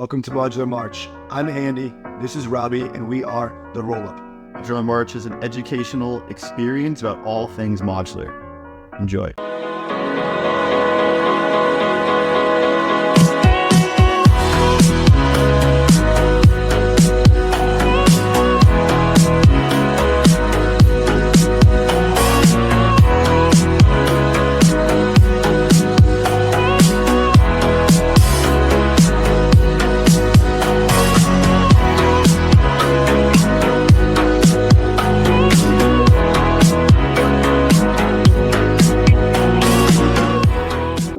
Welcome to Modular March. I'm Andy, this is Robbie, and we are The Rollup. Modular March is an educational experience about all things modular. Enjoy.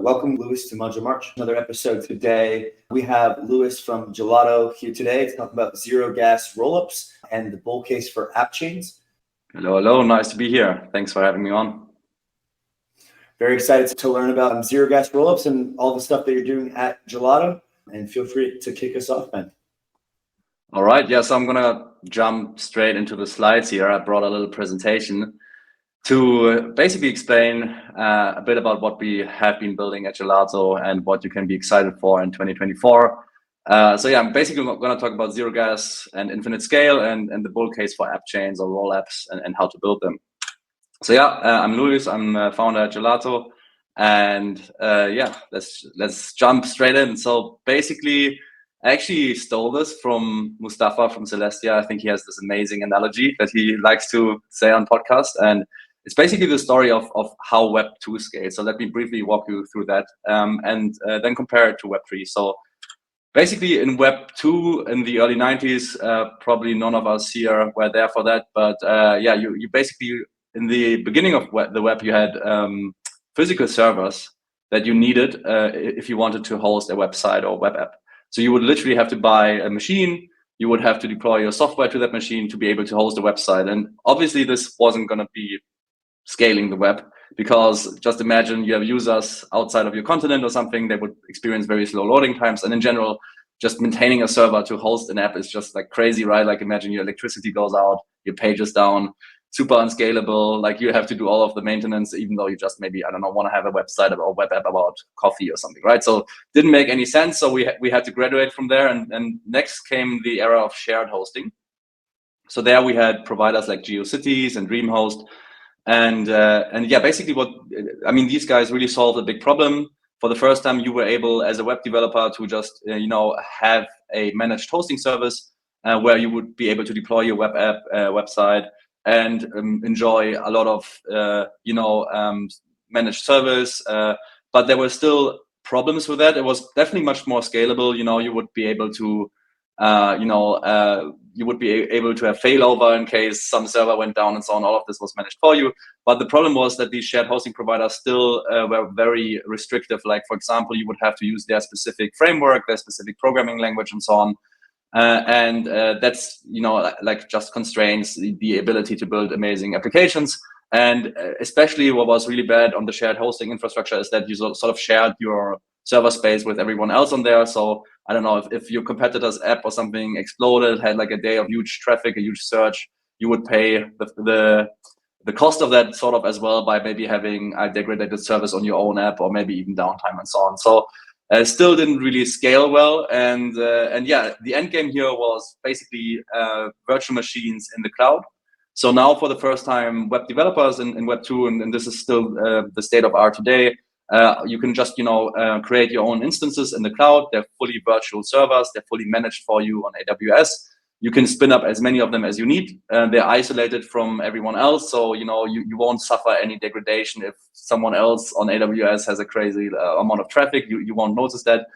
Welcome, Lewis, to Modular March. Another episode today. We have Lewis from Gelato here today to talk about zero gas rollups and the bull case for Appchains. Hello. Nice to be here. Thanks for having me on. Very excited to learn about zero gas rollups and all the stuff that you're doing at Gelato. And feel free to kick us off, man. All right. Yeah, so I'm going to jump straight into the slides here. I brought a little presentation to basically explain a bit about what we have been building at Gelato and what you can be excited for in 2024. So yeah, I'm basically going to talk about zero gas and infinite scale and the bull case for app chains or roll apps and how to build them. So yeah, I'm Luis. I'm a founder at Gelato, and yeah, let's jump straight in. So basically, I actually stole this from Mustafa from Celestia. I think he has this amazing analogy that he likes to say on podcast, and it's basically the story of how Web2 scales. So let me briefly walk you through that and then compare it to Web3. So basically in Web2 in the early 90s, probably none of us here were there for that. But yeah, you basically, in the beginning of the web, you had physical servers that you needed if you wanted to host a website or web app. So you would literally have to buy a machine. You would have to deploy your software to that machine to be able to host a website. And obviously this wasn't going to be scaling the web, because just imagine you have users outside of your continent or something, they would experience very slow loading times. And in general, just maintaining a server to host an app is just like crazy, right? Like imagine your electricity goes out, your page is down, super unscalable. Like you have to do all of the maintenance, even though you just maybe, I don't know, want to have a website or web app about coffee or something, right? So didn't make any sense. So we had to graduate from there. And next came the era of shared hosting. So there we had providers like GeoCities and DreamHost. And yeah, basically these guys really solved a big problem. For the first time, you were able as a web developer to just, have a managed hosting service where you would be able to deploy your web app, website, and enjoy a lot of, managed service. But there were still problems with that. It was definitely much more scalable. You would be able to, you would be able to have failover in case some server went down and so on. All of this was managed for you. But the problem was that these shared hosting providers still were very restrictive. Like, for example, you would have to use their specific framework, their specific programming language, and so on. And that's, like just constrains the ability to build amazing applications. And especially what was really bad on the shared hosting infrastructure is that you sort of shared your server space with everyone else on there. So I don't know, if your competitor's app or something exploded, had like a day of huge traffic, a huge search, you would pay the cost of that sort of as well by maybe having a degraded service on your own app or maybe even downtime and so on. So still didn't really scale well. And yeah, the end game here was basically virtual machines in the cloud. So now for the first time, web developers in Web2, and this is still the state of art today, you can just, create your own instances in the cloud. They're fully virtual servers. They're fully managed for you on AWS. You can spin up as many of them as you need. They're isolated from everyone else. So, you won't suffer any degradation if someone else on AWS has a crazy amount of traffic. You won't notice that.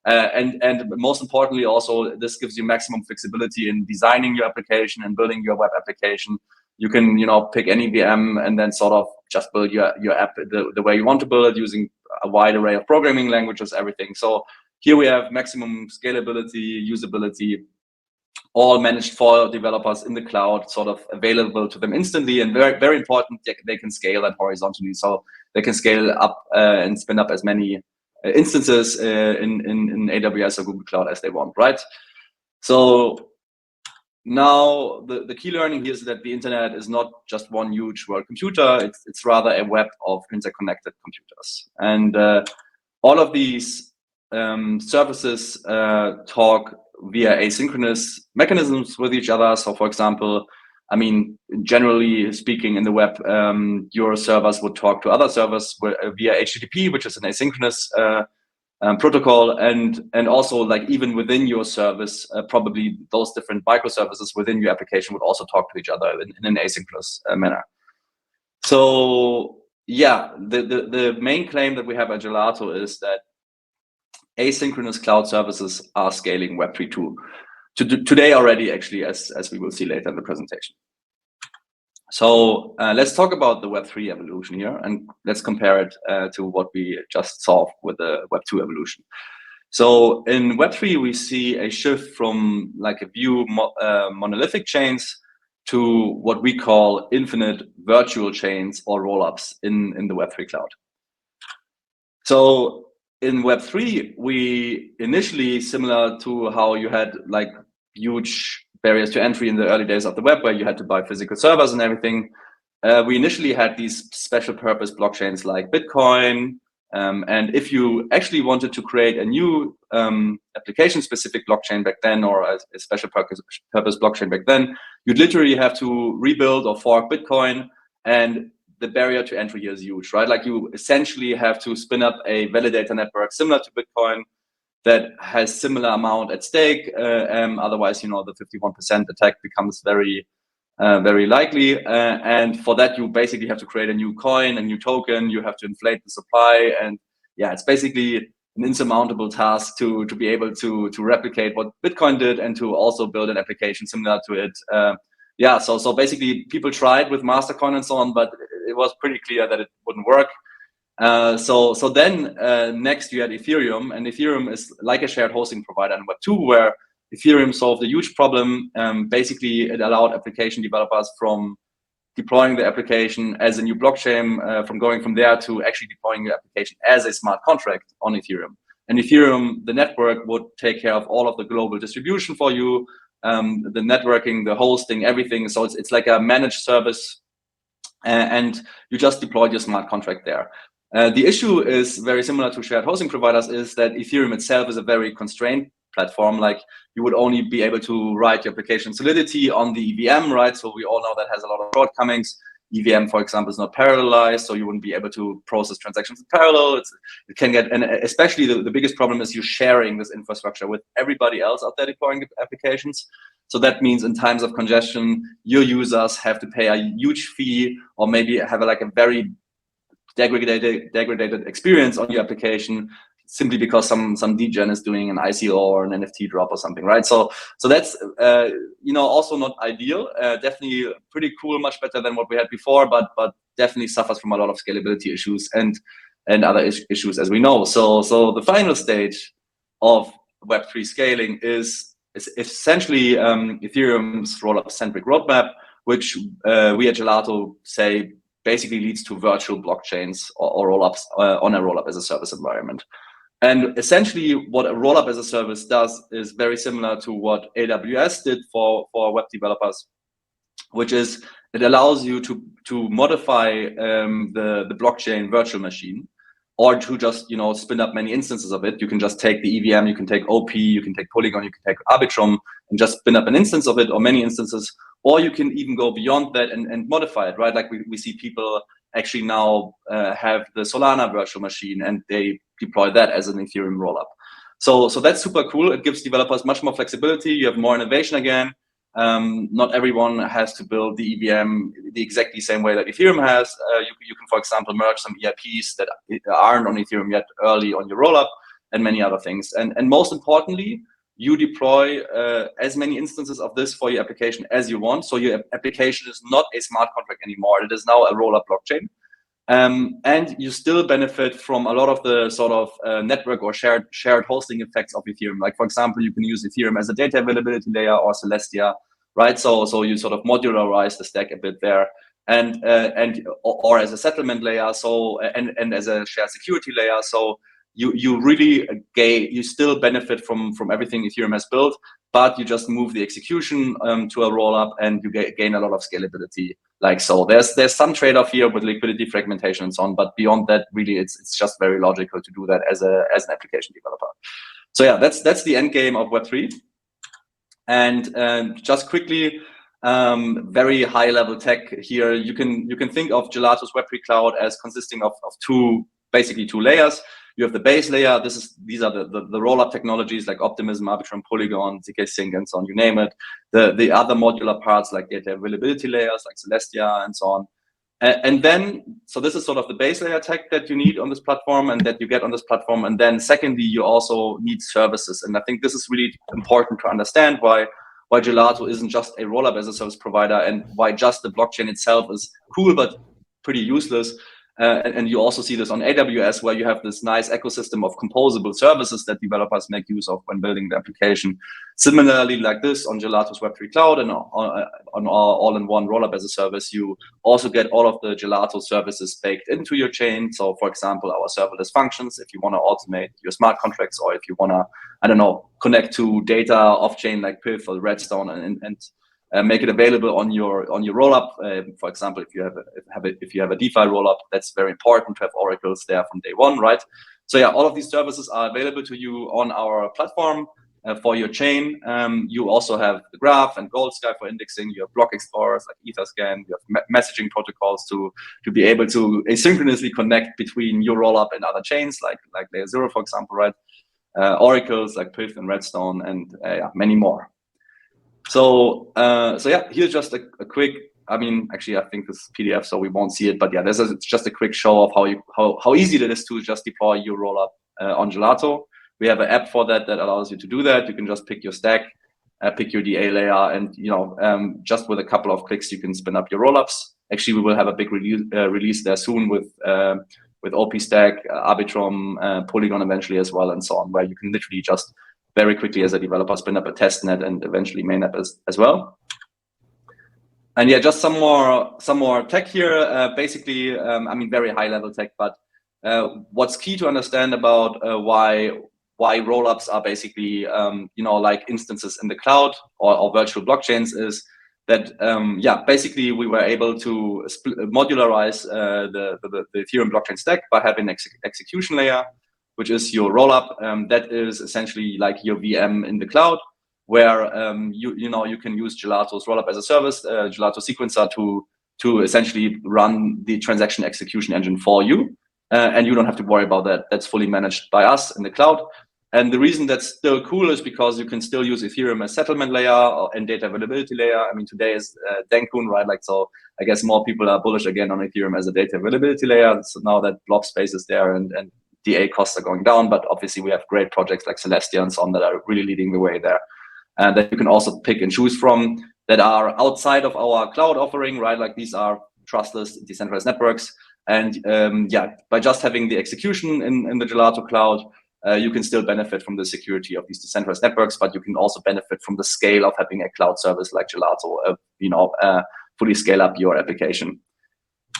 And most importantly, also, this gives you maximum flexibility in designing your application and building your web application. You can, pick any VM and then sort of just build your app the way you want to build it using a wide array of programming languages, everything. So here we have maximum scalability, usability, all managed for developers in the cloud, sort of available to them instantly, and very, very important, they can scale that horizontally. So they can scale up and spin up as many instances in AWS or Google Cloud as they want, right? So now the key learning here is that the internet is not just one huge world computer, it's rather a web of interconnected computers. And all of these services talk via asynchronous mechanisms with each other. So for example, I mean, generally speaking in the web, your servers would talk to other servers via HTTP, which is an asynchronous protocol, and also like even within your service, probably those different microservices within your application would also talk to each other in an asynchronous manner. So yeah, the main claim that we have at Gelato is that asynchronous cloud services are scaling Web3 today already, actually, as we will see later in the presentation. So let's talk about the Web3 evolution here, and let's compare it to what we just saw with the Web2 evolution. So in Web3, we see a shift from like a few monolithic chains to what we call infinite virtual chains or rollups in the Web3 cloud. So in Web3, we initially, similar to how you had like huge barriers to entry in the early days of the web, where you had to buy physical servers and everything, we initially had these special purpose blockchains like Bitcoin. And if you actually wanted to create a new application-specific blockchain back then, or a special purpose blockchain back then, you'd literally have to rebuild or fork Bitcoin, and the barrier to entry here is huge, right? Like you essentially have to spin up a validator network similar to Bitcoin that has similar amount at stake. Otherwise, you know, the 51% attack becomes very likely. And for that, you basically have to create a new coin, a new token. You have to inflate the supply, and yeah, it's basically an insurmountable task to be able to replicate what Bitcoin did and to also build an application similar to it. Yeah, so basically people tried with Mastercoin and so on, but it was pretty clear that it wouldn't work. So then next you had Ethereum, and Ethereum is like a shared hosting provider in Web2, where Ethereum solved a huge problem. Basically, it allowed application developers from deploying the application as a new blockchain, from going from there to actually deploying the application as a smart contract on Ethereum. And Ethereum, the network, would take care of all of the global distribution for you, the networking, the hosting, everything. So it's like a managed service, and you just deployed your smart contract there. The issue is very similar to shared hosting providers, is that Ethereum itself is a very constrained platform. Like you would only be able to write your application Solidity on the EVM, right? So we all know that has a lot of shortcomings. EVM, for example, is not parallelized, so you wouldn't be able to process transactions in parallel. It can get, and especially the biggest problem is you sharing this infrastructure with everybody else out there deploying the applications. So that means in times of congestion, your users have to pay a huge fee, or maybe have a very degraded experience on your application, simply because some degen is doing an ICO or an NFT drop or something, right? So that's also not ideal. Definitely pretty cool, much better than what we had before, but definitely suffers from a lot of scalability issues and other issues, as we know. So the final stage of Web3 scaling is essentially Ethereum's rollup-centric roadmap, which we at Gelato say basically leads to virtual blockchains or rollups on a rollup as a service environment. And essentially what a rollup as a service does is very similar to what AWS did for web developers, which is it allows you to modify the blockchain virtual machine, or to just spin up many instances of it. You can just take the EVM, you can take OP, you can take Polygon, you can take Arbitrum, and just spin up an instance of it, or many instances. Or you can even go beyond that and modify it, right? Like we see people actually now have the Solana virtual machine, and they deploy that as an Ethereum rollup. So that's super cool. It gives developers much more flexibility. You have more innovation again. Not everyone has to build the EVM the exactly same way that Ethereum has. You can, for example, merge some EIPs that aren't on Ethereum yet early on your rollup, and many other things. And most importantly, you deploy as many instances of this for your application as you want. So your application is not a smart contract anymore. It is now a rollup blockchain. And you still benefit from a lot of the sort of network or shared hosting effects of Ethereum. Like, for example, you can use Ethereum as a data availability layer or Celestia, right? So you sort of modularize the stack a bit there, or as a settlement layer. So and as a shared security layer. So you really you still benefit from everything Ethereum has built, but you just move the execution to a rollup, and you gain a lot of scalability. Like so, there's some trade-off here with liquidity fragmentation and so on, but beyond that, really, it's just very logical to do that as an application developer. So yeah, that's the end game of Web3. And just quickly, very high level tech here. You can think of Gelato's Web3 cloud as consisting of basically two layers. You have the base layer. These are the roll-up technologies like Optimism, Arbitrum, Polygon, zk Sync, and so on. You name it. The other modular parts like data availability layers like Celestia and so on. And then, so this is sort of the base layer tech that you need on this platform and that you get on this platform. And then secondly, you also need services. And I think this is really important to understand why Gelato isn't just a rollup as a service provider, and why just the blockchain itself is cool but pretty useless. And you also see this on AWS, where you have this nice ecosystem of composable services that developers make use of when building the application. Similarly, like this on Gelato's Web3 cloud and on our all-in-one rollup as a service, you also get all of the Gelato services baked into your chain. So, for example, our serverless functions, if you want to automate your smart contracts, or if you want to, I don't know, connect to data off-chain like Pilf or Redstone and make it available on your rollup. For example, if you have a DeFi rollup, that's very important to have oracles there from day one, right? So yeah, all of these services are available to you on our platform for your chain. You also have the Graph and GoldSky for indexing. You have block explorers like Etherscan. You have messaging protocols to be able to asynchronously connect between your rollup and other chains like Layer 0, for example, right? Oracles like Pilf and Redstone, and many more. So yeah, here's just a quick. I mean, actually, I think this is PDF, so we won't see it. But yeah, it's just a quick show of how easy it is to just deploy your rollup on Gelato. We have an app for that allows you to do that. You can just pick your stack, pick your DA layer, and just with a couple of clicks, you can spin up your rollups. Actually, we will have a big release there soon with OP Stack, Arbitrum, Polygon eventually as well, and so on, where you can literally just very quickly as a developer spin up a test net and eventually mainnet as well. And yeah, just some more tech here. Basically, I mean, very high level tech, but what's key to understand about why rollups are basically like instances in the cloud or virtual blockchains is that basically we were able to modularize the Ethereum blockchain stack by having an execution layer, which is your rollup. That is essentially like your VM in the cloud, where you can use Gelato's rollup as a service, Gelato sequencer to essentially run the transaction execution engine for you, and you don't have to worry about that. That's fully managed by us in the cloud. And the reason that's still cool is because you can still use Ethereum as settlement layer and data availability layer. I mean, today is Denkun, right? Like, so I guess more people are bullish again on Ethereum as a data availability layer. So now that block space is there and DA costs are going down, but obviously we have great projects like Celestia and so on that are really leading the way there, and that you can also pick and choose from that are outside of our cloud offering, right? Like these are trustless, decentralized networks. And by just having the execution in the Gelato cloud, you can still benefit from the security of these decentralized networks, but you can also benefit from the scale of having a cloud service like Gelato, fully scale up your application.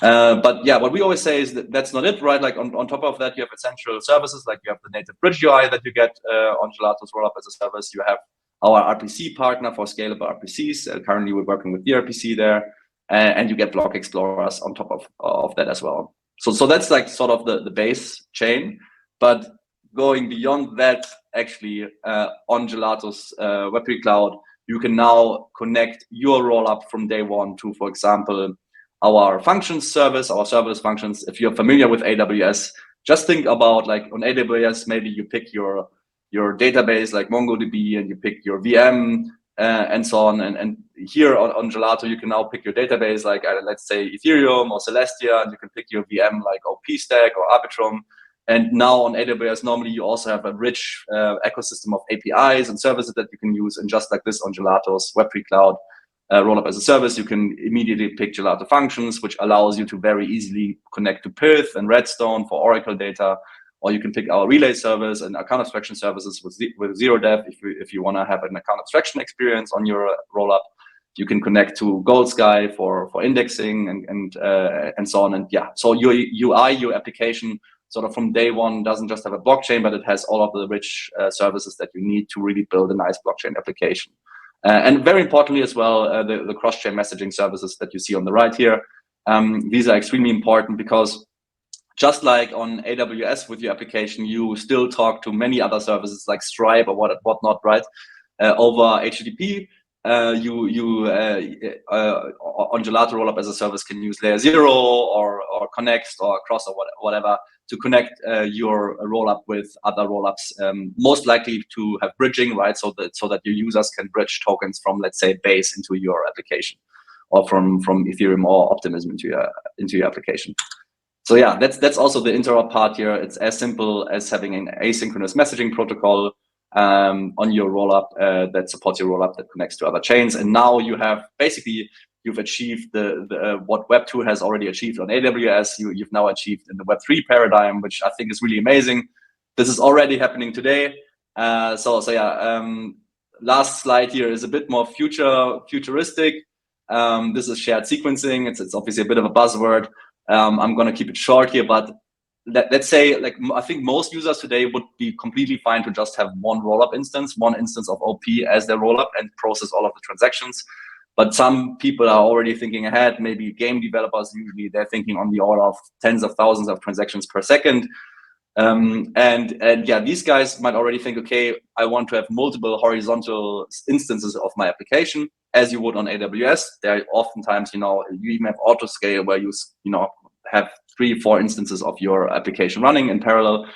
But yeah, what we always say is that that's not it, right? Like on top of that, you have essential services, like you have the native bridge UI that you get on Gelato's rollup as a service. You have our RPC partner for scalable RPCs. Currently, we're working with the RPC there, and you get block explorers on top of that as well. So that's like sort of the base chain. But going beyond that, actually, on Gelato's Web3 cloud, you can now connect your rollup from day one to, for example, our functions service, our serverless functions. If you're familiar with AWS, just think about like on AWS, maybe you pick your database like MongoDB and you pick your VM and so on. And here on Gelato, you can now pick your database like let's say Ethereum or Celestia, and you can pick your VM like OP Stack or Arbitrum. And now on AWS, normally you also have a rich ecosystem of APIs and services that you can use. And just like this on Gelato's Web3 cloud, rollup as a service, you can immediately pick Gelato functions, which allows you to very easily connect to Pilf and Redstone for Oracle data, or you can pick our relay service and account abstraction services with zero dev if you want to have an account abstraction experience on your rollup. You can connect to GoldSky for indexing and so on. And yeah, so your UI, your application sort of from day one doesn't just have a blockchain, but it has all of the rich services that you need to really build a nice blockchain application. And very importantly as well, the cross-chain messaging services that you see on the right here. These are extremely important because just like on AWS with your application, you still talk to many other services like Stripe or whatnot, right? Over HTTP, you on Gelato Rollup as a service can use Layer 0 or Connect or Cross or whatever to connect your rollup with other rollups, most likely to have bridging, right? So that your users can bridge tokens from, let's say, Base into your application, or from Ethereum or Optimism into your application. So yeah, that's also the interop part here. It's as simple as having an asynchronous messaging protocol on your rollup that supports your rollup that connects to other chains. And now you've achieved the what Web2 has already achieved on AWS. You've now achieved in the Web3 paradigm, which I think is really amazing. This is already happening today. So yeah, last slide here is a bit more futuristic. This is shared sequencing. It's obviously a bit of a buzzword. I'm going to keep it short here, but let's say, like, I think most users today would be completely fine to just have one rollup instance, one instance of OP as their rollup and process all of the transactions. But some people are already thinking ahead. Maybe game developers, usually they're thinking on the order of tens of thousands of transactions per second. And yeah, these guys might already think, okay, I want to have multiple horizontal instances of my application, as you would on AWS. There are oftentimes, you even have auto scale where you have 3-4 instances of your application running in parallel.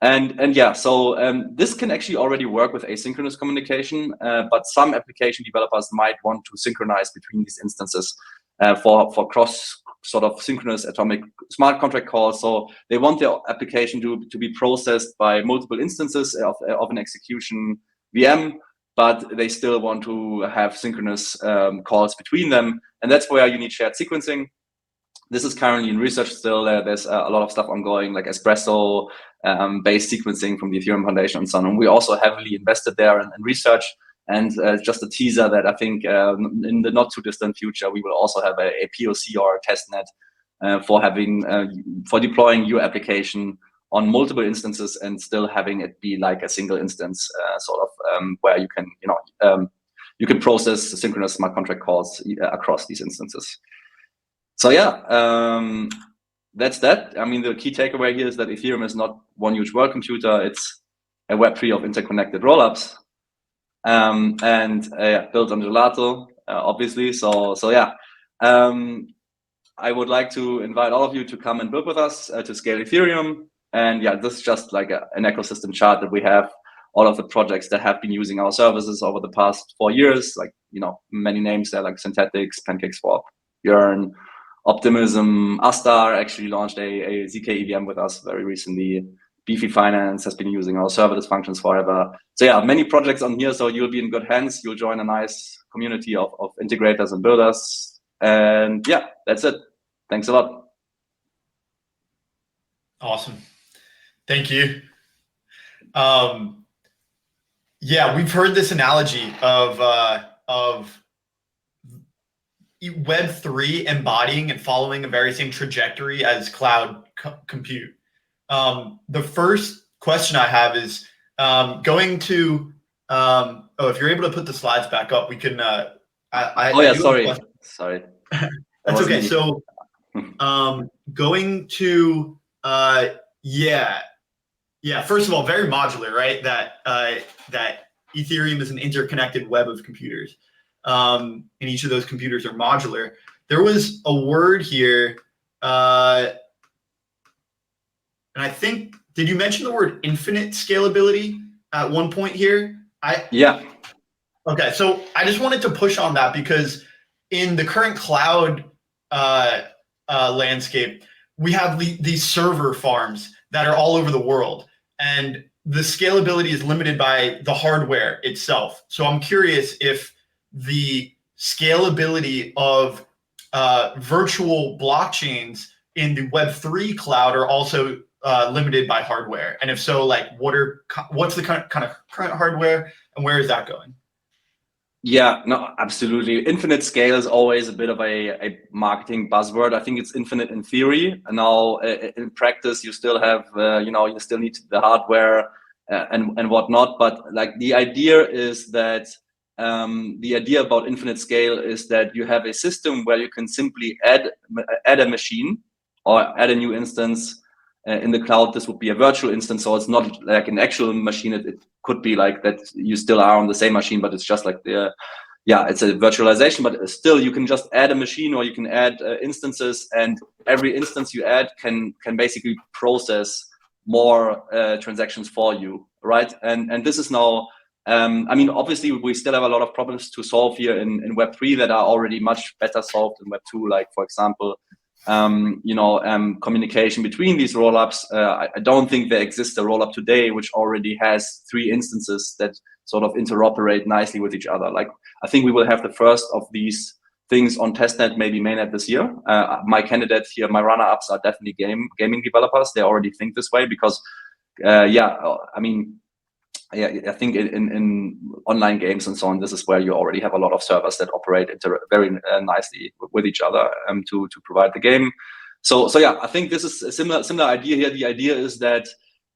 And yeah, so this can actually already work with asynchronous communication, but some application developers might want to synchronize between these instances for cross sort of synchronous atomic smart contract calls. So they want their application to be processed by multiple instances of an execution VM, but they still want to have synchronous calls between them. And that's where you need shared sequencing. This is currently in research still. There's a lot of stuff ongoing, like Espresso based sequencing from the Ethereum Foundation and so on. And we also heavily invested there in research. And just a teaser that I think in the not too distant future, we will also have a POC or a testnet for deploying your application on multiple instances and still having it be like a single instance, where you can process synchronous smart contract calls across these instances. So yeah, that's that. I mean, the key takeaway here is that Ethereum is not one huge world computer. It's a Web3 of interconnected rollups. And built on Gelato, obviously. So yeah, I would like to invite all of you to come and build with us to scale Ethereum. And yeah, this is just like an ecosystem chart that we have. All of the projects that have been using our services over the past 4 years, like many names there, like Synthetix, PancakeSwap, Yearn, Optimism, Astar actually launched a ZK EVM with us very recently. Beefy Finance has been using our serverless functions forever. So yeah, many projects on here. So you'll be in good hands. You'll join a nice community of integrators and builders. And yeah, that's it. Thanks a lot. Awesome. Thank you. Yeah, we've heard this analogy of Web3 embodying and following a very same trajectory as cloud compute. The first question I have is going to, if you're able to put the slides back up, we can, Sorry. That's okay. So going to, first of all, very modular, right? That Ethereum is an interconnected web of computers. And each of those computers are modular. There was a word here, and I think, did you mention the word infinite scalability at one point here? Yeah. Okay, so I just wanted to push on that because in the current cloud landscape, we have these server farms that are all over the world, and the scalability is limited by the hardware itself. So I'm curious if the scalability of virtual blockchains in the Web3 cloud are also limited by hardware, and if so, like what's the kind of current hardware, and where is that going? Yeah, no, absolutely. Infinite scale is always a bit of a marketing buzzword. I think it's infinite in theory, and now in practice, you still have, you still need the hardware and whatnot. But like the idea is that the idea about infinite scale is that you have a system where you can simply add a machine or add a new instance. In the cloud, this would be a virtual instance, so it's not like an actual machine. It could be like that you still are on the same machine, but it's just like it's a virtualization. But still, you can just add a machine, or you can add instances, and every instance you add can basically process more transactions for you, right? And this is now. Obviously, we still have a lot of problems to solve here in Web3 that are already much better solved in Web2. Like, for example, communication between these rollups. I don't think there exists a rollup today which already has 3 instances that sort of interoperate nicely with each other. Like, I think we will have the first of these things on testnet, maybe mainnet this year. My candidates here, my runner-ups are definitely gaming developers. They already think this way because, I think in online games and so on, this is where you already have a lot of servers that operate very nicely with each other to provide the game. So yeah, I think this is a similar idea here. The idea is that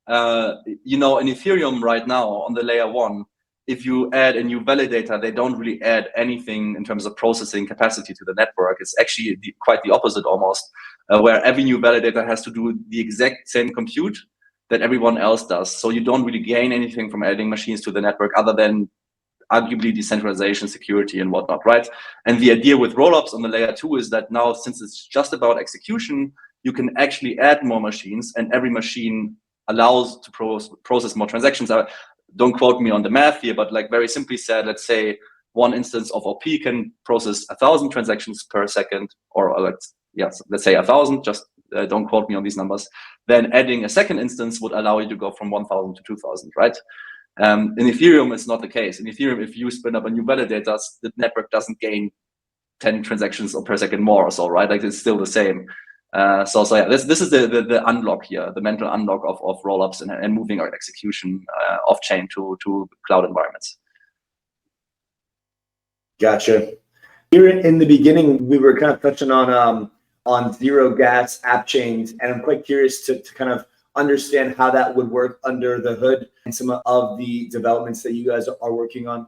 in Ethereum right now on the layer 1, if you add a new validator, they don't really add anything in terms of processing capacity to the network. It's actually quite the opposite almost, where every new validator has to do the exact same compute that everyone else does. So you don't really gain anything from adding machines to the network other than arguably decentralization, security, and whatnot, right? And the idea with rollups on the layer 2 is that now, since it's just about execution, you can actually add more machines, and every machine allows to process more transactions. Don't quote me on the math here, but like very simply said, let's say one instance of OP can process 1,000 transactions per second, or let's say 1,000, just don't quote me on these numbers. Then adding a second instance would allow you to go from 1,000 to 2,000, right? In Ethereum, it's not the case. In Ethereum, if you spin up a new validator, the network doesn't gain 10 transactions per second more or so, right? Like, it's still the same. So yeah, this is the unlock here, the mental unlock of rollups and moving our execution off chain to cloud environments. Gotcha. Here in the beginning, we were kind of touching on zero gas app chains, and I'm quite curious to kind of understand how that would work under the hood and some of the developments that you guys are working on.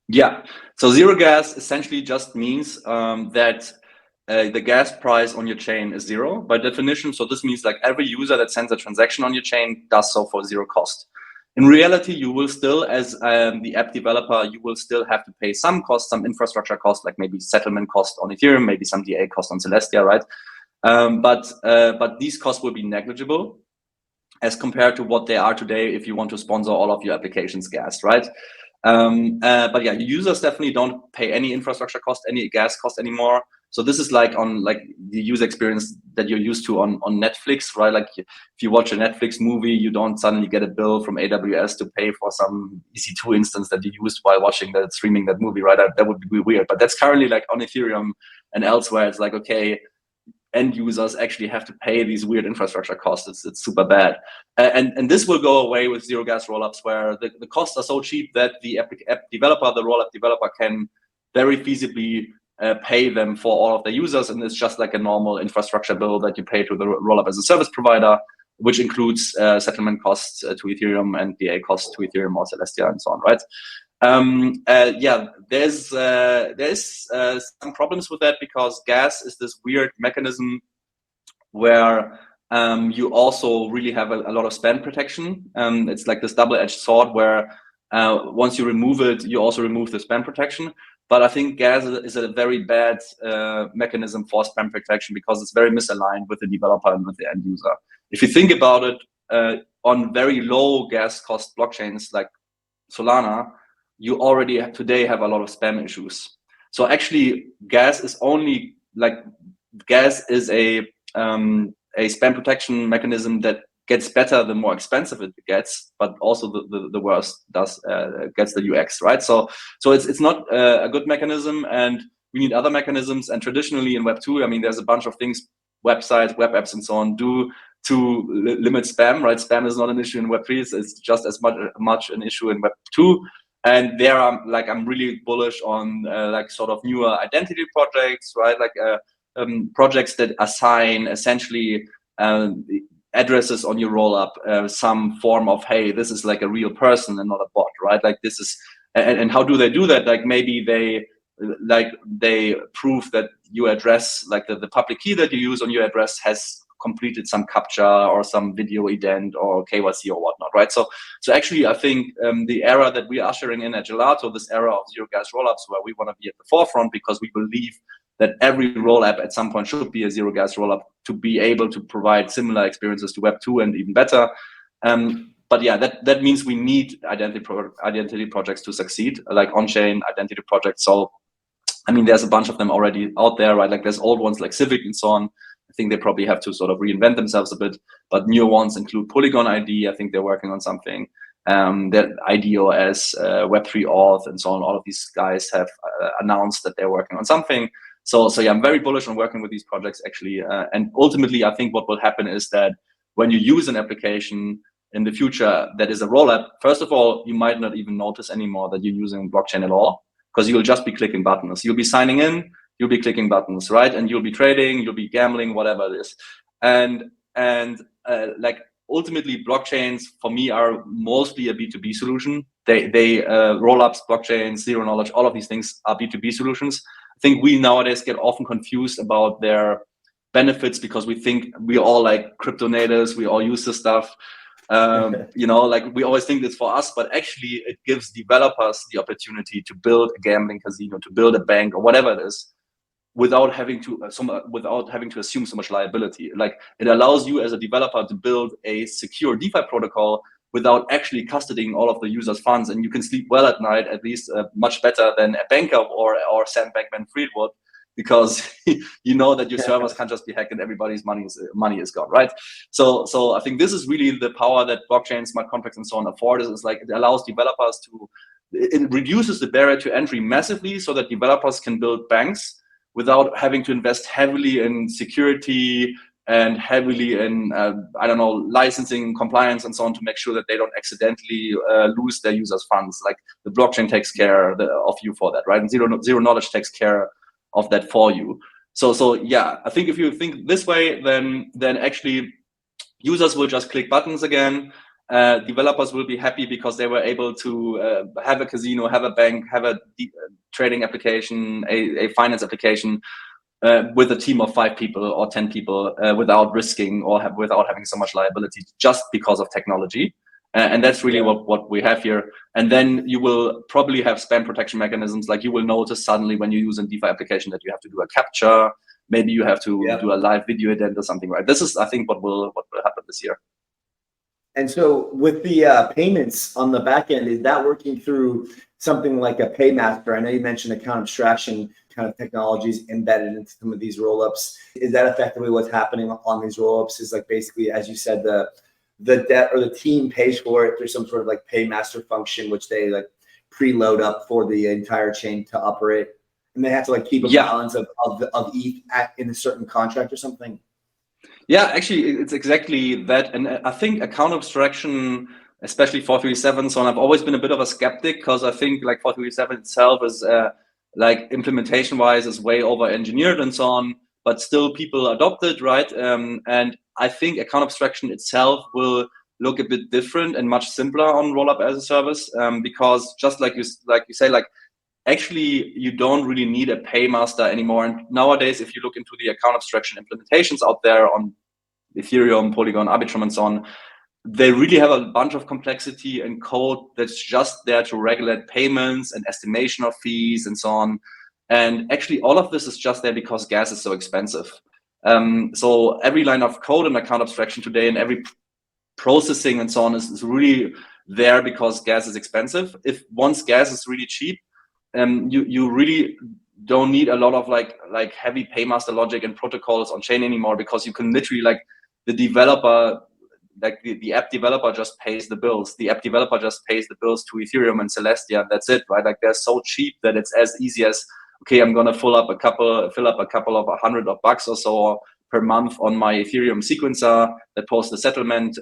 Yeah, so zero gas essentially just means that the gas price on your chain is zero by definition. So this means like every user that sends a transaction on your chain does so for zero cost. In reality, you will still, as the app developer, you will still have to pay some cost, some infrastructure cost, like maybe settlement cost on Ethereum, maybe some DA cost on Celestia, right? But these costs will be negligible as compared to what they are today if you want to sponsor all of your applications gas, right? But yeah, users definitely don't pay any infrastructure cost, any gas cost anymore. So this is like on like the user experience that you're used to on Netflix, right? Like if you watch a Netflix movie, you don't suddenly get a bill from AWS to pay for some EC2 instance that you used while streaming that movie, right? That would be weird. But that's currently like on Ethereum and elsewhere. It's like, okay, end users actually have to pay these weird infrastructure costs. It's super bad. And this will go away with zero gas rollups, where the costs are so cheap that the app developer, the rollup developer, can very feasibly pay them for all of the users, and it's just like a normal infrastructure bill that you pay to the rollup as a service provider, which includes settlement costs to Ethereum and DA costs to Ethereum or Celestia and so on, right? There's some problems with that, because gas is this weird mechanism where you also really have a lot of spam protection. It's like this double-edged sword where once you remove it, you also remove the spam protection. But I think gas is a very bad mechanism for spam protection, because it's very misaligned with the developer and with the end user. If you think about it, on very low gas cost blockchains like Solana, you already today have a lot of spam issues. So actually, gas is a spam protection mechanism that gets better the more expensive it gets, but also the worse gets the UX, right? So it's not a good mechanism, and we need other mechanisms. And traditionally in Web2, I mean, there's a bunch of things websites, web apps, and so on do to limit spam, right? Spam is not an issue in Web3; it's just as much an issue in Web2. And there I'm really bullish on like sort of newer identity projects, right? Like projects that assign essentially addresses on your rollup, some form of, hey, this is like a real person and not a bot, right? Like this is, and how do they do that? Like maybe they prove that your address, like the public key that you use on your address has completed some CAPTCHA or some video ident or KYC or whatnot, right? So actually, I think the era that we're ushering in at Gelato, this era of zero gas rollups, where we want to be at the forefront because we believe that every roll app at some point should be a zero gas rollup to be able to provide similar experiences to Web2 and even better. But yeah, that means we need identity projects to succeed, like on-chain identity projects. So I mean, there's a bunch of them already out there, right? Like there's old ones like Civic and so on. I think they probably have to sort of reinvent themselves a bit, but newer ones include Polygon ID. I think they're working on something. That IDOS, Web3 Auth, and so on. All of these guys have announced that they're working on something. So yeah, I'm very bullish on working with these projects actually. And ultimately, I think what will happen is that when you use an application in the future that is a rollup, first of all, you might not even notice anymore that you're using blockchain at all, because you'll just be clicking buttons. You'll be signing in, you'll be clicking buttons, right? And you'll be trading, you'll be gambling, whatever it is. And like ultimately, blockchains for me are mostly a B2B solution. They roll-ups, blockchains, zero knowledge, all of these things are B2B solutions. I think we nowadays get often confused about their benefits because we think we're all like crypto natives, we all use this stuff. You know, like we always think it's for us, but actually it gives developers the opportunity to build a gambling casino, to build a bank or whatever it is, without having to assume so much liability. Like it allows you as a developer to build a secure DeFi protocol without actually custodying all of the users' funds, and you can sleep well at night, at least much better than a banker or Sam Bankman-Fried would, because you know that your servers can't just be hacked and everybody's money is gone, right? So I think this is really the power that blockchain, smart contracts, and so on afford. Is like it allows developers it reduces the barrier to entry massively, so that developers can build banks without having to invest heavily in security and heavily in I don't know, licensing, compliance, and so on, to make sure that they don't accidentally lose their users' funds. Like the blockchain takes care of you for that, right? And zero knowledge takes care of that for you. So yeah, I think if you think this way, then actually users will just click buttons again. Developers will be happy because they were able to have a casino, have a bank, have a trading application, a finance application with a team of 5 people or 10 people without risking or without having so much liability, just because of technology. And that's really what we have here. And then you will probably have spam protection mechanisms. Like you will notice suddenly when you use a DeFi application that you have to do a captcha. Maybe you have to do a live video ident or something, right? This is, I think, what will happen this year. And so with the payments on the back end, is that working through something like a paymaster? I know you mentioned account abstraction kind of technologies embedded into some of these rollups. Is that effectively what's happening on these rollups? Is like basically, as you said, the debt or the team pays for it through some sort of like paymaster function, which they like preload up for the entire chain to operate, and they have to like keep a balance of ETH in a certain contract or something. Yeah, actually, it's exactly that. And I think account abstraction, especially 437, so on, I've always been a bit of a skeptic, because I think like 437 itself is like implementation wise is way over engineered and so on, but still people adopt it, right? And I think account abstraction itself will look a bit different and much simpler on rollup as a service, because just like you say, like actually you don't really need a paymaster anymore. And nowadays, if you look into the account abstraction implementations out there on Ethereum, Polygon, Arbitrum, and so on, they really have a bunch of complexity and code that's just there to regulate payments and estimation of fees and so on. And actually all of this is just there because gas is so expensive. So every line of code in account abstraction today and every processing and so on is really there because gas is expensive. If once gas is really cheap, you really don't need a lot of like heavy paymaster logic and protocols on chain anymore, because you can literally, like, the developer, like the app developer just pays the bills. The app developer just pays the bills to Ethereum and Celestia, and that's it, right? Like they're so cheap that it's as easy as, okay, I'm gonna fill up a couple of $100 or so, or per month on my Ethereum sequencer that posts the settlement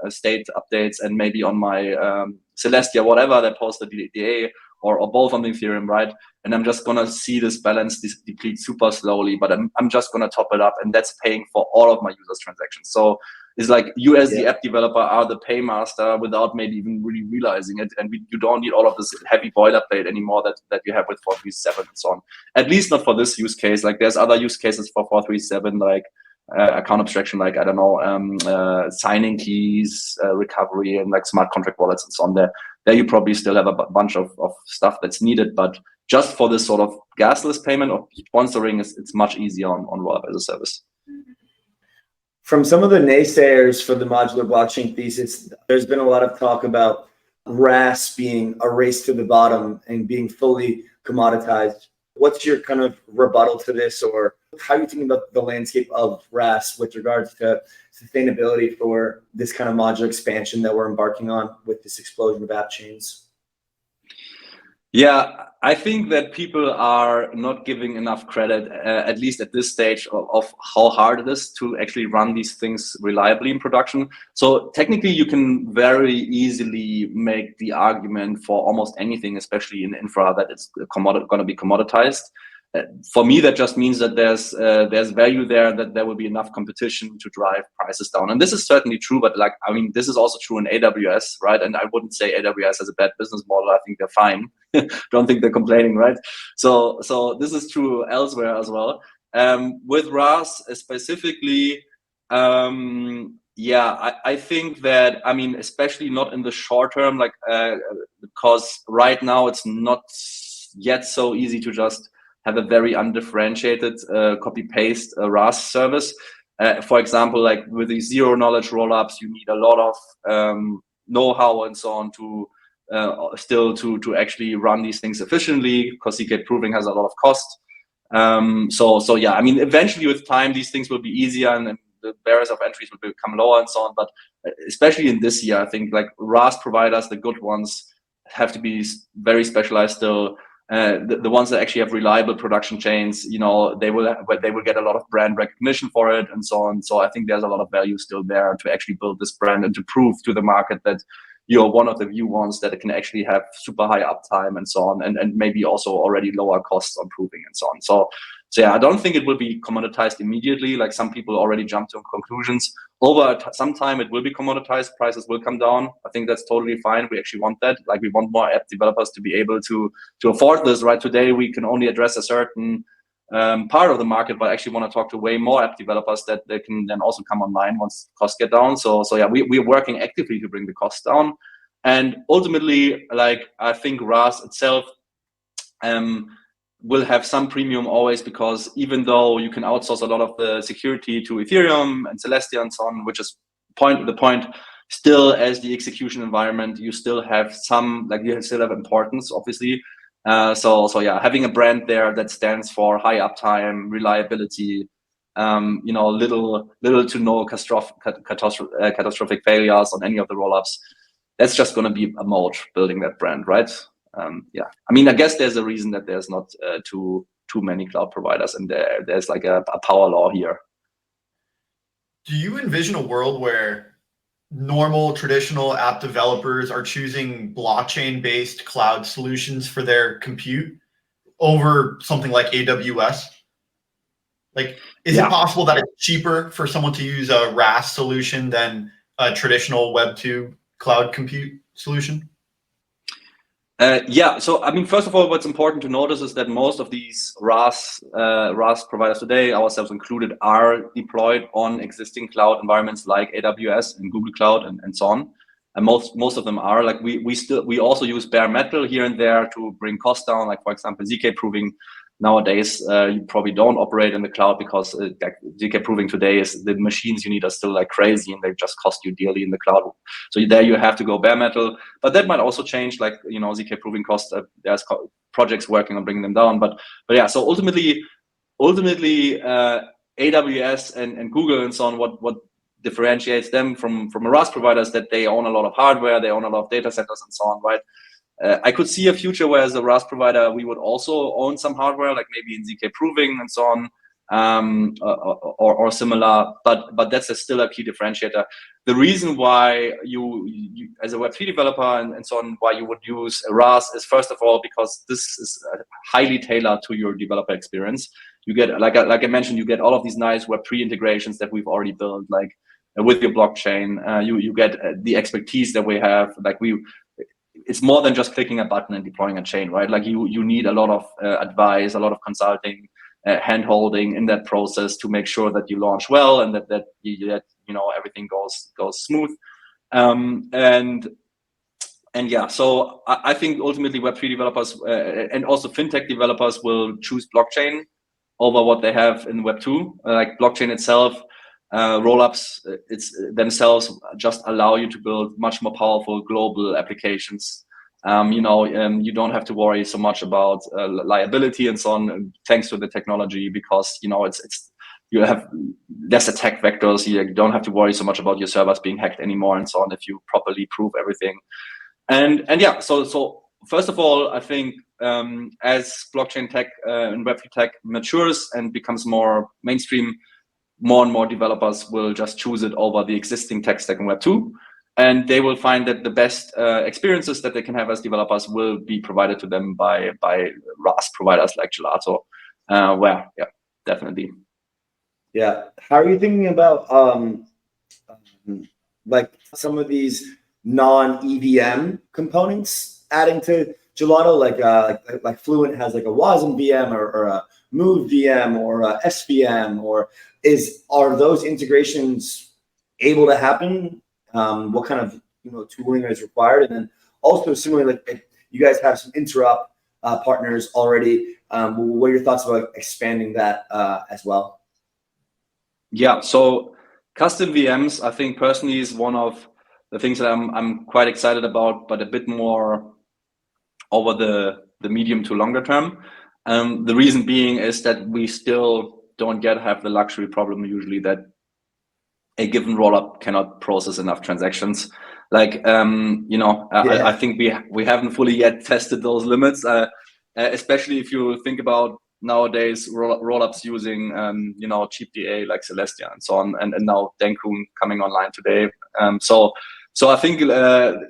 state updates, and maybe on my Celestia, whatever, that posts the DA, or both on the Ethereum, right? And I'm just gonna see this balance deplete super slowly, but I'm just gonna top it up, and that's paying for all of my users' transactions. So it's like you as the app developer are the paymaster without maybe even really realizing it, and you don't need all of this heavy boilerplate anymore that you have with 4.3.7 and so on. At least not for this use case. Like there's other use cases for 4.3.7, like account abstraction, like I don't know, signing keys, recovery, and like smart contract wallets and so on. There you probably still have a bunch of stuff that's needed, but just for this sort of gasless payment or sponsoring, it's much easier on Rollup as a service. From some of the naysayers for the modular blockchain thesis, there's been a lot of talk about RaaS being a race to the bottom and being fully commoditized. What's your kind of rebuttal to this, or how are you thinking about the landscape of RaaS with regards to sustainability for this kind of modular expansion that we're embarking on with this explosion of app chains? Yeah, I think that people are not giving enough credit, at least at this stage, of how hard it is to actually run these things reliably in production. So technically, you can very easily make the argument for almost anything, especially in infra, that it's going to be commoditized. For me, that just means that there's value there, that there will be enough competition to drive prices down. And this is certainly true, but like, I mean, this is also true in AWS, right? And I wouldn't say AWS has a bad business model. I think they're fine. Don't think they're complaining, right? So this is true elsewhere as well. With RaaS specifically, yeah, I think that, I mean, especially not in the short term, like, because right now it's not yet so easy to just have a very undifferentiated copy-paste RaaS service. For example, like with the zero-knowledge rollups, you need a lot of know-how and so on to still to actually run these things efficiently, because ZK proving has a lot of cost. So yeah, I mean, eventually with time, these things will be easier and the barriers of entries will become lower and so on. But especially in this year, I think like RaaS providers, the good ones, have to be very specialized still. The ones that actually have reliable production chains, you know, they will get a lot of brand recognition for it and so on. So I think there's a lot of value still there to actually build this brand and to prove to the market that you're one of the few ones that can actually have super high uptime and so on, and maybe also already lower costs on proving and so on. So yeah, I don't think it will be commoditized immediately. Like some people already jumped to conclusions. Over some time, it will be commoditized. Prices will come down. I think that's totally fine. We actually want that. Like we want more app developers to be able to afford this. Right today, we can only address a certain part of the market, but I actually want to talk to way more app developers that they can then also come online once costs get down. So yeah, we're working actively to bring the costs down. And ultimately, like I think RaaS itself will have some premium always, because even though you can outsource a lot of the security to Ethereum and Celestia and so on, which is the point, still as the execution environment, you still have some, like you still have importance, obviously. So yeah, having a brand there that stands for high uptime, reliability, you know, little to no catastrophic failures on any of the rollups, that's just going to be a moat building that brand, right? Yeah, I mean, I guess there's a reason that there's not too many cloud providers, and there's like a power law here. Do you envision a world where normal traditional app developers are choosing blockchain-based cloud solutions for their compute over something like AWS? Like, is it possible that it's cheaper for someone to use a RaaS solution than a traditional Web2 cloud compute solution? Yeah, so I mean, first of all, what's important to notice is that most of these RaaS providers today, ourselves included, are deployed on existing cloud environments like AWS and Google Cloud and so on. And most of them are. Like we also use bare metal here and there to bring costs down. Like for example, ZK proving nowadays you probably don't operate in the cloud because like ZK proving today is the machines you need are still like crazy and they just cost you dearly in the cloud. So there you have to go bare metal, but that might also change. Like, you know, ZK proving costs, there's projects working on bringing them down. But yeah, so ultimately AWS and Google and so on, what differentiates them from a RaaS provider is that they own a lot of hardware, they own a lot of data centers and so on, right? I could see a future where as a RaaS provider, we would also own some hardware, like maybe in ZK proving and so on. or similar, but that's still a key differentiator. The reason why you as a Web3 developer and so on, why you would use a RaaS is, first of all, because this is highly tailored to your developer experience. You get, like I mentioned, you get all of these nice Web3 integrations that we've already built, like with your blockchain. You get the expertise that we have. Like it's more than just clicking a button and deploying a chain, right? Like you need a lot of advice, a lot of consulting, hand-holding in that process to make sure that you launch well and that everything goes smooth. And yeah, so I think ultimately Web3 developers and also fintech developers will choose blockchain over what they have in Web2. Like blockchain itself, rollups themselves just allow you to build much more powerful global applications. You don't have to worry so much about liability and so on, thanks to the technology, because you have less attack vectors. You don't have to worry so much about your servers being hacked anymore and so on if you properly prove everything. And yeah, so first of all, I think as blockchain tech and Web3 tech matures and becomes more mainstream, more and more developers will just choose it over the existing tech stack in Web2. And they will find that the best experiences that they can have as developers will be provided to them by RaaS providers like Gelato. Definitely. Yeah. How are you thinking about like some of these non-EVM components adding to Gelato? Like Fluent has like a WASM VM or a Move VM or a SVM, or are those integrations able to happen? What kind of tooling is required? And then also similarly, like you guys have some interop partners already. What are your thoughts about expanding that as well? Yeah, so custom VMs, I think personally is one of the things that I'm quite excited about, but a bit more over the medium to longer term. The reason being is that we still don't yet have the luxury problem usually that a given rollup cannot process enough transactions. I think we haven't fully yet tested those limits, especially if you think about nowadays rollups using cheap DA like Celestia and so on, and now Denkun coming online today. So I think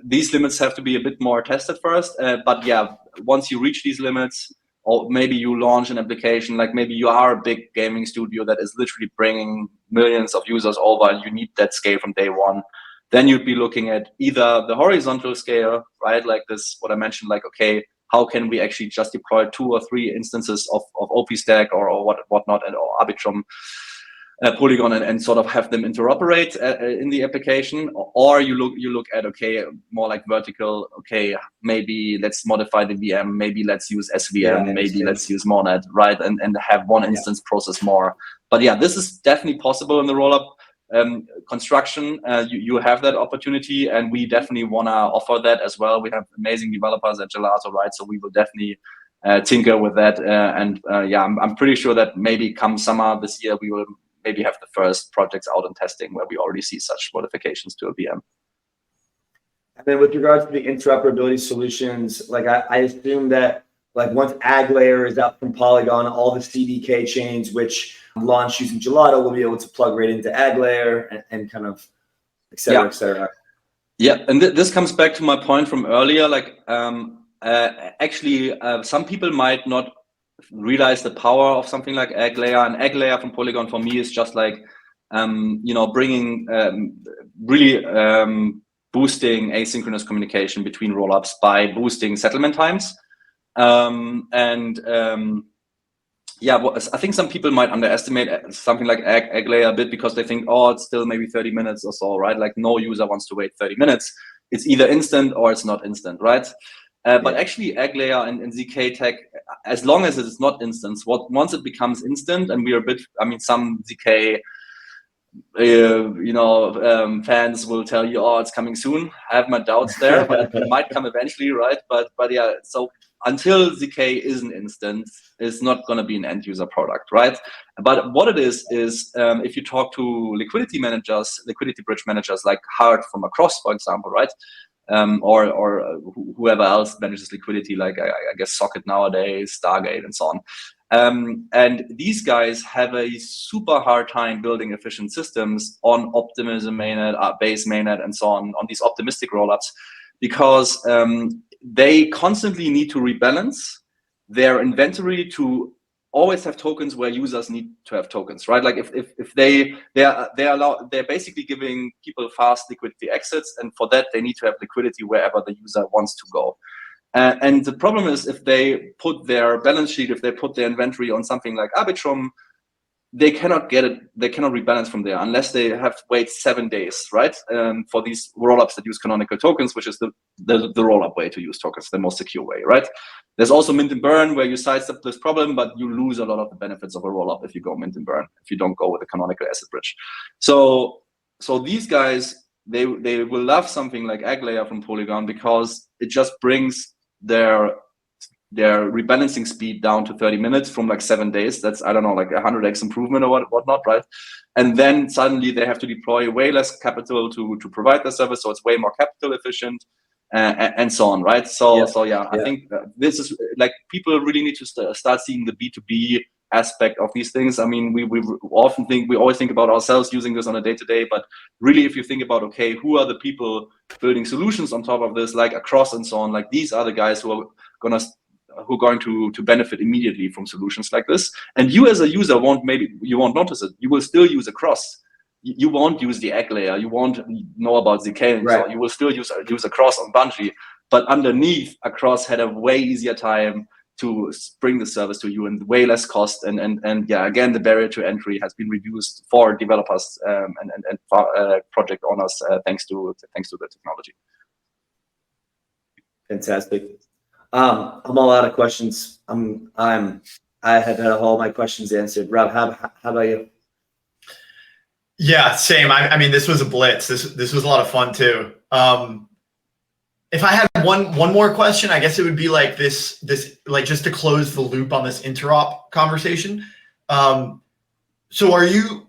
these limits have to be a bit more tested first. But yeah, once you reach these limits, or maybe you launch an application, like maybe you are a big gaming studio that is literally bringing millions of users over, and you need that scale from day one, then you'd be looking at either the horizontal scale, right? Like this, what I mentioned, like, okay, how can we actually just deploy 2 or 3 instances of OP-Stack or whatnot, and or Arbitrum, Polygon, and sort of have them interoperate in the application, or you look at, okay, more like vertical. Okay, maybe let's modify the VM. Maybe let's use SVM. Maybe let's use Monet, right? And have one instance process more. But yeah, this is definitely possible in the rollup construction. You have that opportunity, and we definitely want to offer that as well. We have amazing developers at Gelato, right? So we will definitely tinker with that. I'm pretty sure that maybe come summer this year, we will maybe have the first projects out in testing where we already see such modifications to a VM. And then with regards to the interoperability solutions, like I assume that like once Ag Layer is out from Polygon, all the CDK chains which launch using Gelato will be able to plug right into Ag Layer and kind of et cetera, et cetera. Yeah, and this comes back to my point from earlier. Like actually, some people might not realize the power of something like Ag Layer. And Ag Layer from Polygon for me is just like bringing really boosting asynchronous communication between rollups by boosting settlement times. I think some people might underestimate something like Ag Layer a bit because they think, oh, it's still maybe 30 minutes or so, right? Like no user wants to wait 30 minutes. It's either instant or it's not instant, right? But actually, Ag Layer and ZK tech, as long as it is not instant, once it becomes instant, and we are some ZK, fans will tell you, oh, it's coming soon. I have my doubts there, but it might come eventually, right? But yeah, so until ZK is an instant, it's not going to be an end user product, right? But what it is if you talk to liquidity bridge managers like Hart from Across, for example, right? Or whoever else manages liquidity, like I guess Socket nowadays, Stargate, and so on. And these guys have a super hard time building efficient systems on optimism mainnet, base mainnet, and so on these optimistic rollups, because they constantly need to rebalance their inventory to always have tokens where users need to have tokens, right? Like if they're basically giving people fast liquidity exits, and for that they need to have liquidity wherever the user wants to go. And the problem is, if they put their balance sheet, if they put their inventory on something like Arbitrum, they cannot get it, they cannot rebalance from there unless they have to wait 7 days, right? For these rollups that use canonical tokens, which is the rollup way to use tokens, the most secure way, right? There's also mint and burn, where you sidestep this problem, but you lose a lot of the benefits of a rollup if you go mint and burn, if you don't go with a canonical asset bridge. So these guys, they will love something like Egg Layer from Polygon, because it just brings their rebalancing speed down to 30 minutes from like 7 days. That's, I don't know, like 100x improvement or whatnot, right? And then suddenly they have to deploy way less capital to provide the service, so it's way more capital efficient, and so on, right? So yeah, I think this is like, people really need to start seeing the B2B aspect of these things. I mean, we always think about ourselves using this on a day-to-day, but really, if you think about, okay, who are the people building solutions on top of this, like Across and so on, like these are the guys who are going to benefit immediately from solutions like this. And you as a user won't notice it. You will still use Across. You won't use the Egg Layer. You won't know about ZK, and so you will still use Across on Bungee. But underneath, Across had a way easier time to bring the service to you and way less cost. And yeah, again, the barrier to entry has been reduced for developers and project owners thanks to the technology. Fantastic. I'm all out of questions. I have had all my questions answered. Rob, how about you? Yeah, same. I mean, this was a blitz. This was a lot of fun too. If I had one more question, I guess it would be like this like, just to close the loop on this interop conversation. So are you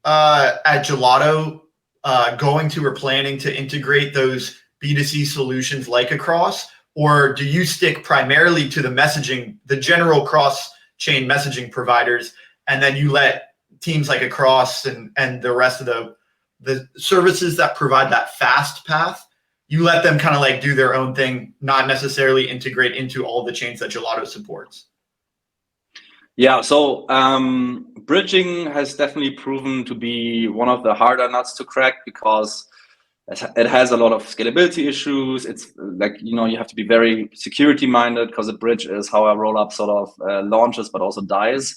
at Gelato going to or planning to integrate those B2C solutions like Across, or do you stick primarily to the messaging, the general cross-chain messaging providers, and then you let teams like Across and the rest of the services that provide that fast path, you let them kind of like do their own thing, not necessarily integrate into all the chains that Gelato supports? Yeah, so bridging has definitely proven to be one of the harder nuts to crack, because it has a lot of scalability issues. It's like, you have to be very security minded, because a bridge is how a rollup sort of launches, but also dies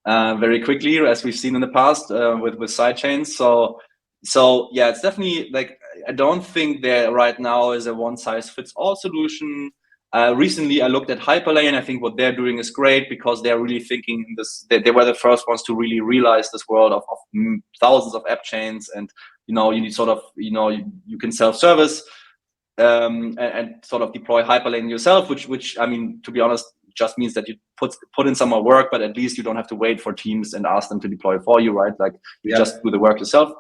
very quickly, as we've seen in the past with sidechains. So yeah, it's definitely like, I don't think there right now is a one-size-fits-all solution. Recently, I looked at Hyperlane. I think what they're doing is great, because they're really thinking this. They were the first ones to really realize this world of thousands of app chains, and you need sort of, you can self-service and sort of deploy Hyperlane yourself, which I mean, to be honest, just means that you put in some more work, but at least you don't have to wait for teams and ask them to deploy for you, right? Like, you just do the work yourself.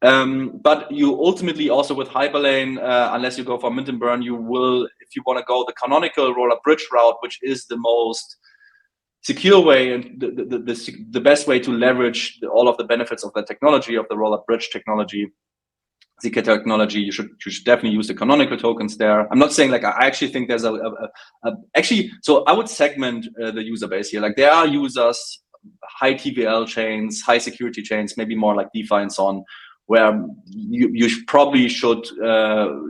But you ultimately also with Hyperlane, unless you go for mint and burn, you will, if you want to go the canonical rollup bridge route, which is the most secure way and the best way to leverage all of the benefits of the technology, of the rollup bridge technology, ZK technology, you should definitely use the canonical tokens there. I'm not saying, like, I actually think there's so I would segment the user base here. Like, there are users, high TVL chains, high security chains, maybe more like DeFi and so on, where you probably should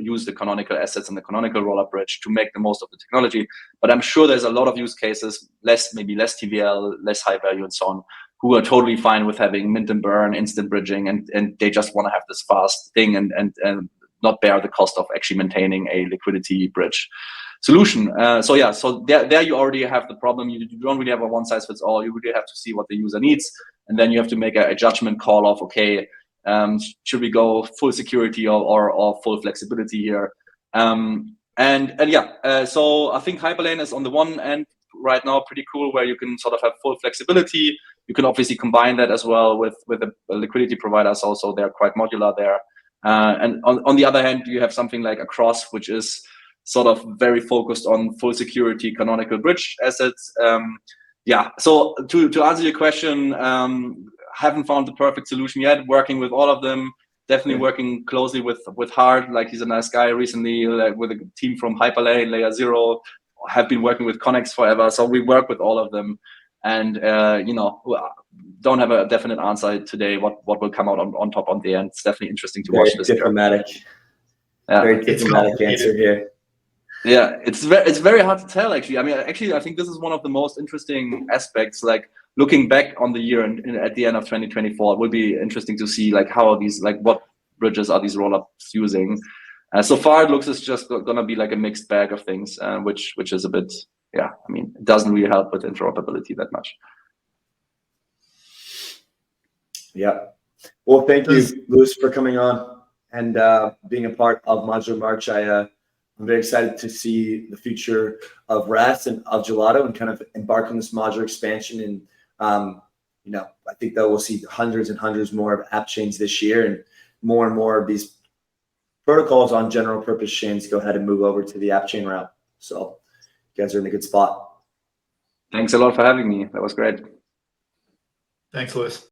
use the canonical assets and the canonical rollup bridge to make the most of the technology. But I'm sure there's a lot of use cases, maybe less TVL, less high value and so on, who are totally fine with having mint and burn, instant bridging, and they just want to have this fast thing and not bear the cost of actually maintaining a liquidity bridge solution. So there you already have the problem. You don't really have a one size fits all. You really have to see what the user needs, and then you have to make a judgment call of, okay, should we go full security or full flexibility here? So I think Hyperlane is on the one end right now pretty cool, where you can sort of have full flexibility. You can obviously combine that as well with the liquidity providers. Also, they're quite modular there. And on the other hand, you have something like Across, which is sort of very focused on full security canonical bridge assets. yeah, so to answer your question, haven't found the perfect solution yet. Working with all of them, definitely working closely with Hart. Like, he's a nice guy. Recently, like, with a team from Hyperlay, Layer Zero, have been working with Connex forever. So we work with all of them, and you know, don't have a definite answer today. What will come out on top on the end? It's definitely interesting to watch this. Diplomatic. Yeah. Very diplomatic answer here. Yeah, it's very hard to tell, actually. I mean, actually, I think this is one of the most interesting aspects. Like, looking back on the year and at the end of 2024, it will be interesting to see, like, how are these, like, what bridges are these rollups using. So far, it looks it's just going to be like a mixed bag of things, which is a bit, yeah. I mean, it doesn't really help with interoperability that much. Yeah. Well, thank you, Louis, for coming on and being a part of Modular March. I'm very excited to see the future of RaaS and of Gelato and kind of embark on this modular expansion. And, you know, I think that we'll see hundreds and hundreds more of app chains this year, and more of these protocols on general purpose chains go ahead and move over to the app chain route. So you guys are in a good spot. Thanks a lot for having me. That was great. Thanks, Louis.